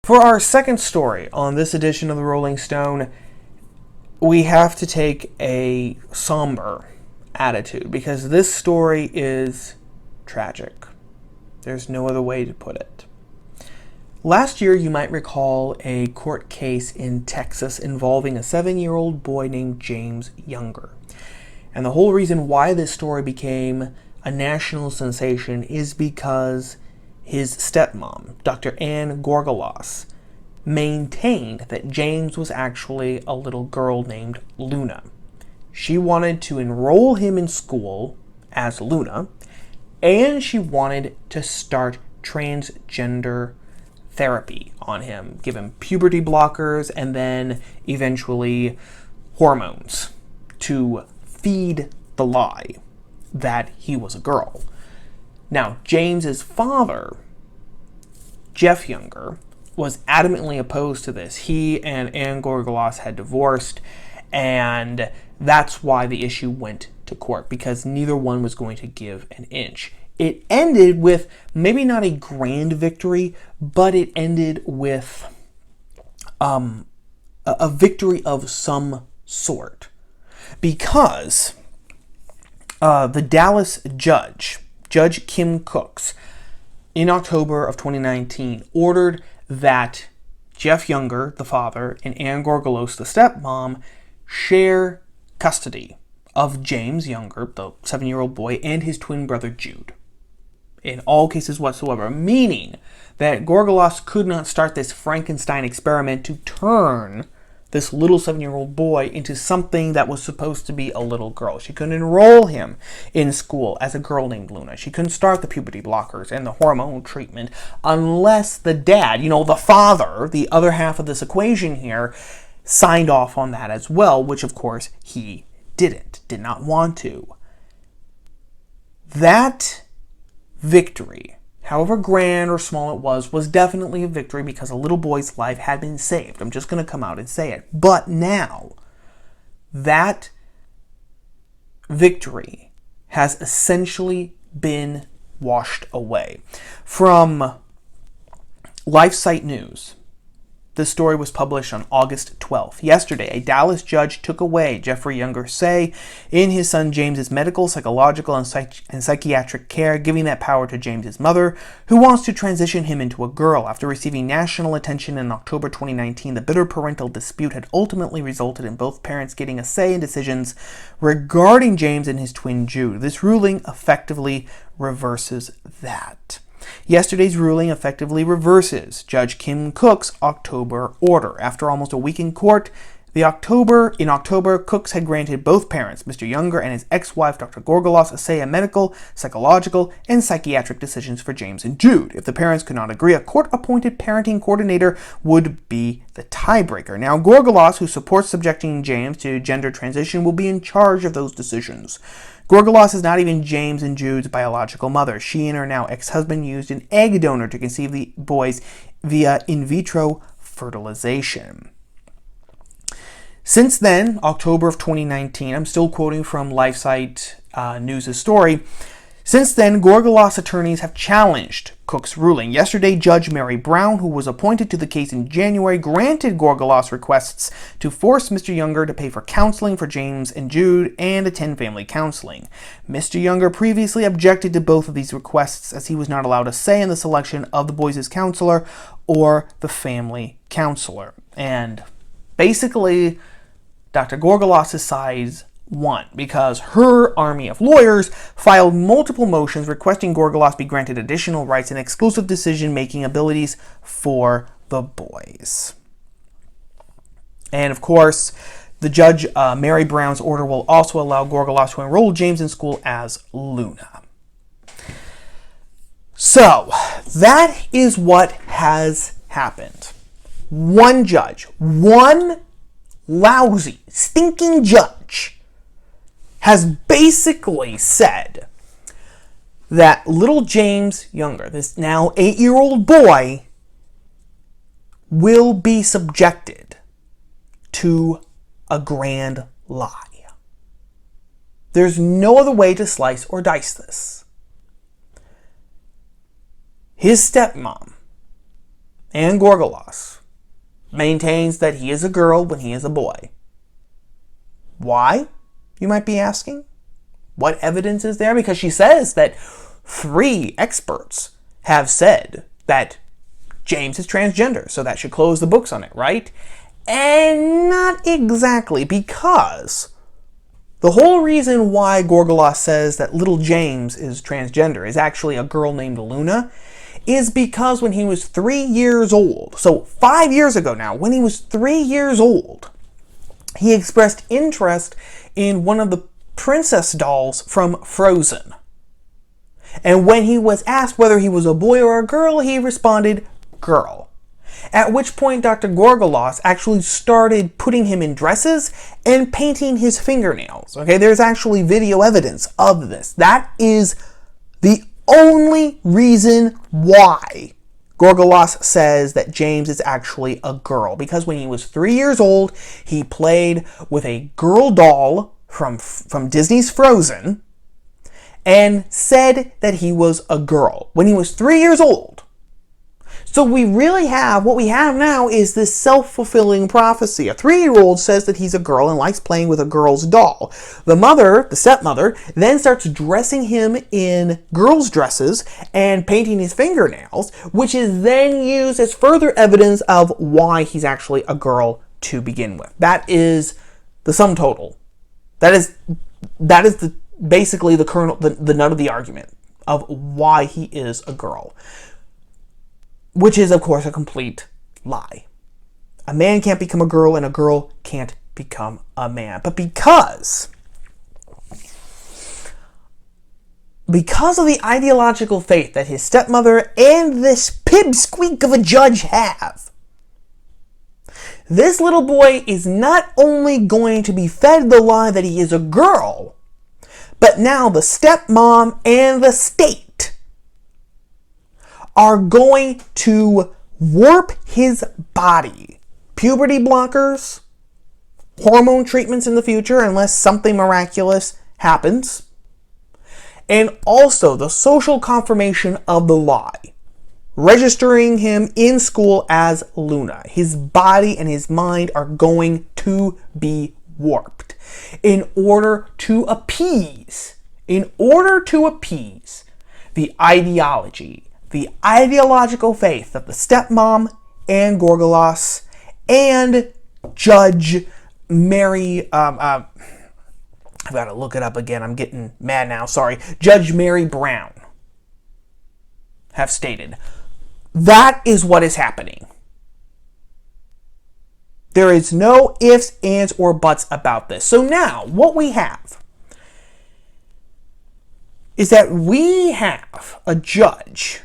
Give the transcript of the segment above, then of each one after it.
For our second story on this edition of the Rolling Stone, we have to take a somber attitude because this story is tragic. There's no other way to put it. Last year, you might recall a court case in Texas involving a 7-year-old boy named James Younger. And the whole reason why this story became a national sensation is because his stepmom, Dr. Ann Georgulas, maintained that James was actually a little girl named Luna. She wanted to enroll him in school as Luna, and she wanted to start transgender therapy on him, give him puberty blockers, and then eventually hormones to feed the lie that he was a girl. Now, James's father, Jeff Younger, was adamantly opposed to this. He and Ann Georgulas had divorced, and that's why the issue went to court, because neither one was going to give an inch. It ended with maybe not a grand victory, but it ended with a victory of some sort, because the Dallas judge, Judge Kim Cooks, in October of 2019, ordered that Jeff Younger, the father, and Ann Georgulas, the stepmom, share custody of James Younger, the 7-year-old boy, and his twin brother Jude, in all cases whatsoever, meaning that Georgulas could not start this Frankenstein experiment to turn this little 7-year-old boy into something that was supposed to be a little girl. She couldn't enroll him in school as a girl named Luna. She couldn't start the puberty blockers and the hormone treatment unless the dad, the father, the other half of this equation here, signed off on that as well, which of course he did not want to. That victory, however grand or small it was definitely a victory because a little boy's life had been saved. I'm just going to come out and say it. But now, that victory has essentially been washed away. From LifeSite News, this story was published on August 12th. Yesterday, a Dallas judge took away Jeffrey Younger's say in his son James's medical, psychological, and psychiatric care, giving that power to James's mother, who wants to transition him into a girl. After receiving national attention in October 2019, the bitter parental dispute had ultimately resulted in both parents getting a say in decisions regarding James and his twin Jude. This ruling effectively reverses that. Yesterday's ruling effectively reverses Judge Kim Cook's October order. After almost a week in court, in October, Cooks had granted both parents, Mr. Younger and his ex-wife, Dr. Georgulas, a say in medical, psychological, and psychiatric decisions for James and Jude. If the parents could not agree, a court-appointed parenting coordinator would be the tiebreaker. Now, Georgulas, who supports subjecting James to gender transition, will be in charge of those decisions. Georgulas is not even James and Jude's biological mother. She and her now ex-husband used an egg donor to conceive the boys via in vitro fertilization. Since then, October of 2019, I'm still quoting from LifeSite News' story. Since then, Georgulas attorneys have challenged Cook's ruling. Yesterday, Judge Mary Brown, who was appointed to the case in January, granted Georgulas' requests to force Mr. Younger to pay for counseling for James and Jude and attend family counseling. Mr. Younger previously objected to both of these requests as he was not allowed a say in the selection of the boys' counselor or the family counselor. And basically, Dr. Georgulas' side won because her army of lawyers filed multiple motions requesting Georgulas be granted additional rights and exclusive decision-making abilities for the boys. And of course, the Judge Mary Brown's order will also allow Georgulas to enroll James in school as Luna. So, that is what has happened. One judge, one lousy, stinking judge, has basically said that little James Younger, this now 8-year-old boy, will be subjected to a grand lie. There's no other way to slice or dice this. His stepmom and Georgulas maintains that he is a girl when he is a boy. Why, you might be asking? What evidence is there? Because she says that 3 experts have said that James is transgender, so that should close the books on it, right? And not exactly, because the whole reason why Georgulas says that little James is transgender is actually a girl named Luna is because when he was 3 years old, so 5 years ago now, when he was 3 years old, he expressed interest in one of the princess dolls from Frozen. And when he was asked whether he was a boy or a girl, he responded, girl. At which point Dr. Georgulas actually started putting him in dresses and painting his fingernails. Okay, there's actually video evidence of this. That is the only reason why Georgulas says that James is actually a girl. Because when he was 3 years old, he played with a girl doll from Disney's Frozen and said that he was a girl when he was 3 years old. So what we have now is this self-fulfilling prophecy. A 3-year-old says that he's a girl and likes playing with a girl's doll. The stepmother, then starts dressing him in girls' dresses and painting his fingernails, which is then used as further evidence of why he's actually a girl to begin with. That is the sum total. That is basically the nut of the argument of why he is a girl. Which is, of course, a complete lie. A man can't become a girl and a girl can't become a man. But because of the ideological faith that his stepmother and this pipsqueak of a judge have, this little boy is not only going to be fed the lie that he is a girl, but now the stepmom and the state are going to warp his body. Puberty blockers, hormone treatments in the future, unless something miraculous happens, and also the social confirmation of the lie, registering him in school as Luna. His body and his mind are going to be warped in order to appease the ideology, the ideological faith of the stepmom and Georgulas and Judge Mary, I've got to look it up again, I'm getting mad now, sorry, Judge Mary Brown have stated. That is what is happening. There is no ifs, ands, or buts about this. So now, what we have is that we have a judge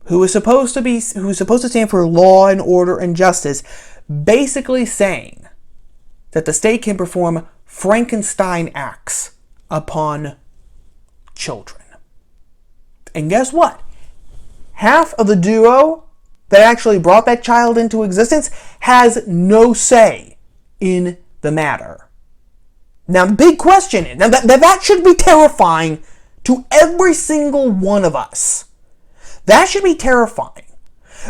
who is supposed to stand for law and order and justice, basically saying that the state can perform Frankenstein acts upon children. And guess what? Half of the duo that actually brought that child into existence has no say in the matter. Now the big question is, now that should be terrifying to every single one of us. That should be terrifying,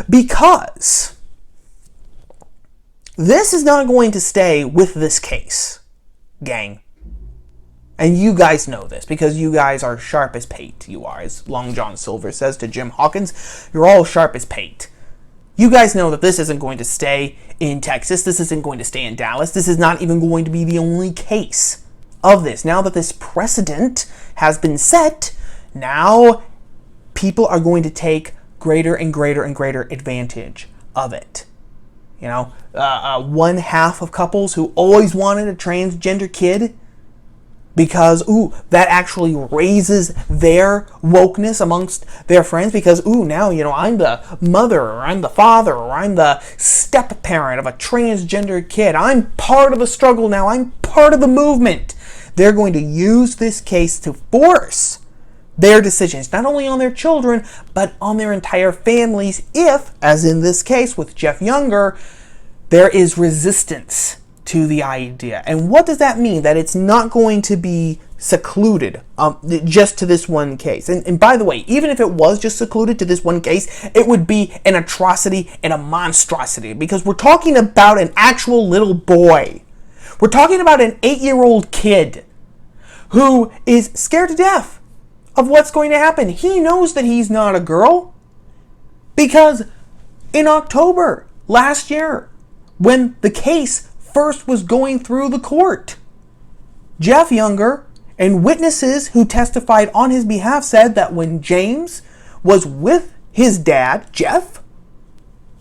because this is not going to stay with this case, gang. And you guys know this, because you guys are sharp as paint. You are, as Long John Silver says to Jim Hawkins, you're all sharp as paint. You guys know that this isn't going to stay in Texas. This isn't going to stay in Dallas. This is not even going to be the only case of this. Now that this precedent has been set, now people are going to take greater and greater and greater advantage of it. You know, one half of couples who always wanted a transgender kid because, that actually raises their wokeness amongst their friends, because, now, I'm the mother, or I'm the father, or I'm the step-parent of a transgender kid. I'm part of the struggle now. I'm part of the movement. They're going to use this case to force their decisions, not only on their children, but on their entire families, if, as in this case with Jeff Younger, there is resistance to the idea. And what does that mean? That it's not going to be secluded just to this one case. And by the way, even if it was just secluded to this one case, it would be an atrocity and a monstrosity, because we're talking about an actual little boy. We're talking about an 8-year-old kid who is scared to death of what's going to happen. He knows that he's not a girl because in October last year, when the case first was going through the court, Jeff Younger and witnesses who testified on his behalf said that when James was with his dad, Jeff,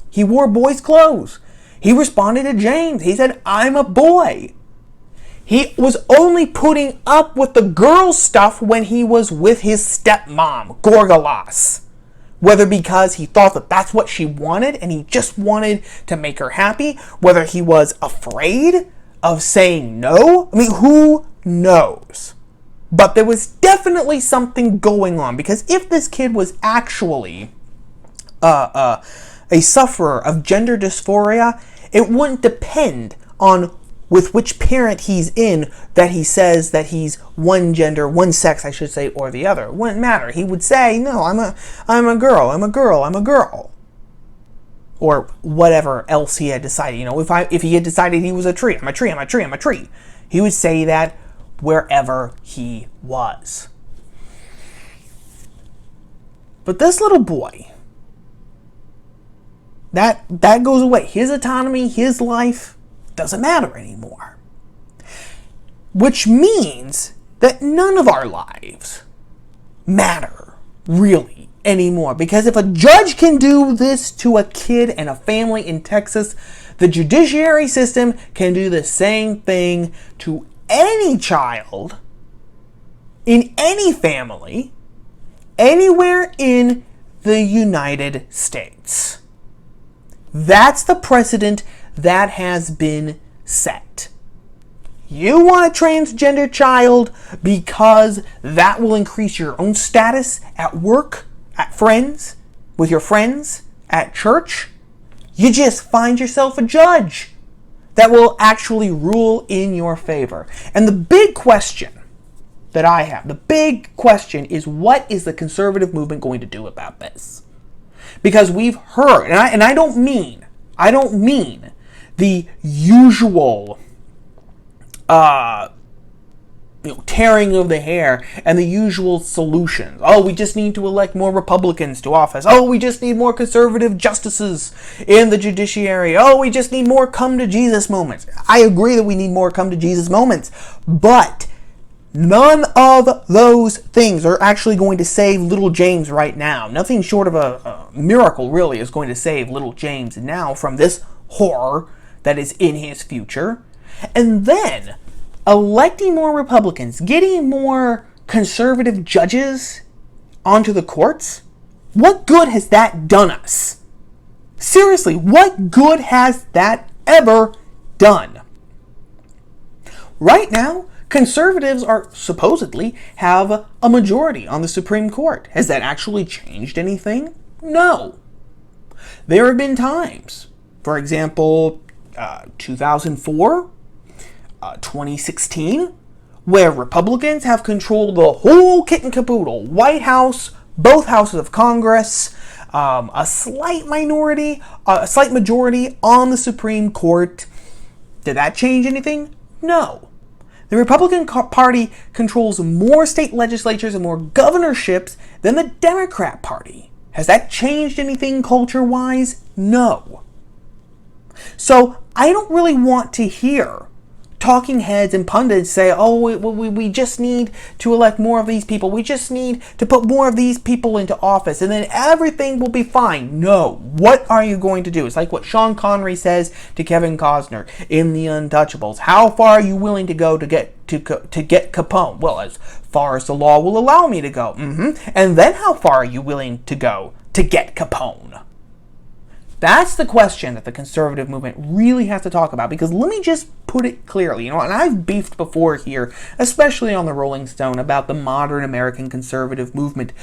he wore boys' clothes. He responded to James. He said, "I'm a boy." He was only putting up with the girl stuff when he was with his stepmom, Georgulas. Whether because he thought that that's what she wanted and he just wanted to make her happy, whether he was afraid of saying no. I mean, who knows? But there was definitely something going on, because if this kid was actually a sufferer of gender dysphoria, it wouldn't depend on with which parent he's in that he says that he's one gender, one sex, I should say, or the other. It wouldn't matter. He would say, "No, I'm a girl," or whatever else he had decided. You know, if he had decided he was a tree, I'm a tree. He would say that wherever he was. But this little boy, that goes away. His autonomy, his life doesn't matter anymore. Which means that none of our lives matter really anymore. Because if a judge can do this to a kid and a family in Texas, the judiciary system can do the same thing to any child in any family anywhere in the United States. That's the precedent that has been set. You want a transgender child because that will increase your own status at work, at friends, with your friends, at church? You just find yourself a judge that will actually rule in your favor. And the big question that I have, the big question is, what is the conservative movement going to do about this? Because we've heard, and I don't mean the usual tearing of the hair and the usual solutions. Oh, we just need to elect more Republicans to office. Oh, we just need more conservative justices in the judiciary. Oh, we just need more come to Jesus moments. I agree that we need more come to Jesus moments, but none of those things are actually going to save little James right now. Nothing short of a miracle really is going to save little James now from this horror that is in his future. And then electing more Republicans, getting more conservative judges onto the courts, what good has that done us? Seriously, what good has that ever done? Right now, conservatives are supposedly have a majority on the Supreme Court. Has that actually changed anything? No. There have been times, for example, 2004, 2016, where Republicans have controlled the whole kit and caboodle. White House, both houses of Congress, a slight majority on the Supreme Court. Did that change anything? No. The Republican Party controls more state legislatures and more governorships than the Democrat Party. Has that changed anything culture-wise? No. So I don't really want to hear talking heads and pundits say, oh, we just need to elect more of these people. We just need to put more of these people into office and then everything will be fine. No. What are you going to do? It's like what Sean Connery says to Kevin Costner in The Untouchables. How far are you willing to go to get Capone? Well, as far as the law will allow me to go. And then how far are you willing to go to get Capone? That's the question that the conservative movement really has to talk about, because let me just put it clearly, and I've beefed before here, especially on the Rolling Stone, about the modern American conservative movement,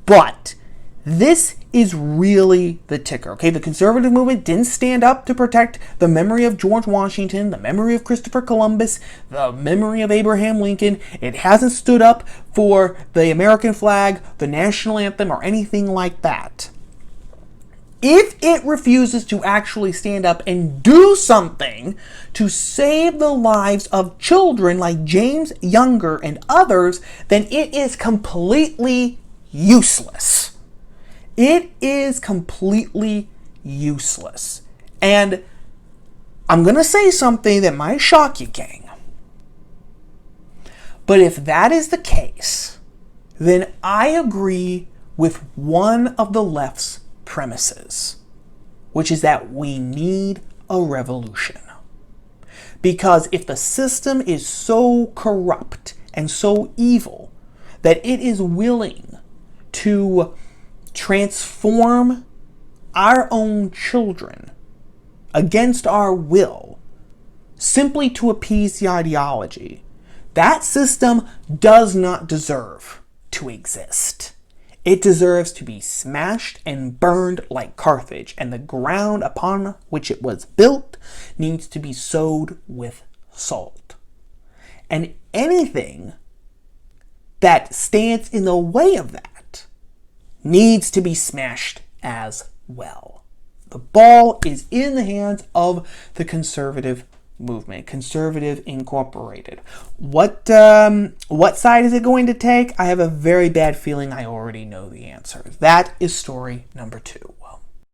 but This is really the ticker, okay? The conservative movement didn't stand up to protect the memory of George Washington, the memory of Christopher Columbus, the memory of Abraham Lincoln. It hasn't stood up for the American flag, the national anthem, or anything like that. If it refuses to actually stand up and do something to save the lives of children like James Younger and others, then it is completely useless. It is completely useless. And I'm going to say something that might shock you, gang. But if that is the case, then I agree with one of the left's premises, which is that we need a revolution. Because if the system is so corrupt and so evil that it is willing to transform our own children against our will simply to appease the ideology, that system does not deserve to exist. It deserves to be smashed and burned like Carthage, and the ground upon which it was built needs to be sowed with salt. And anything that stands in the way of that needs to be smashed as well. The ball is in the hands of the conservative movement, Conservative Incorporated. What side is it going to take? I have a very bad feeling I already know the answer. That is story number 2.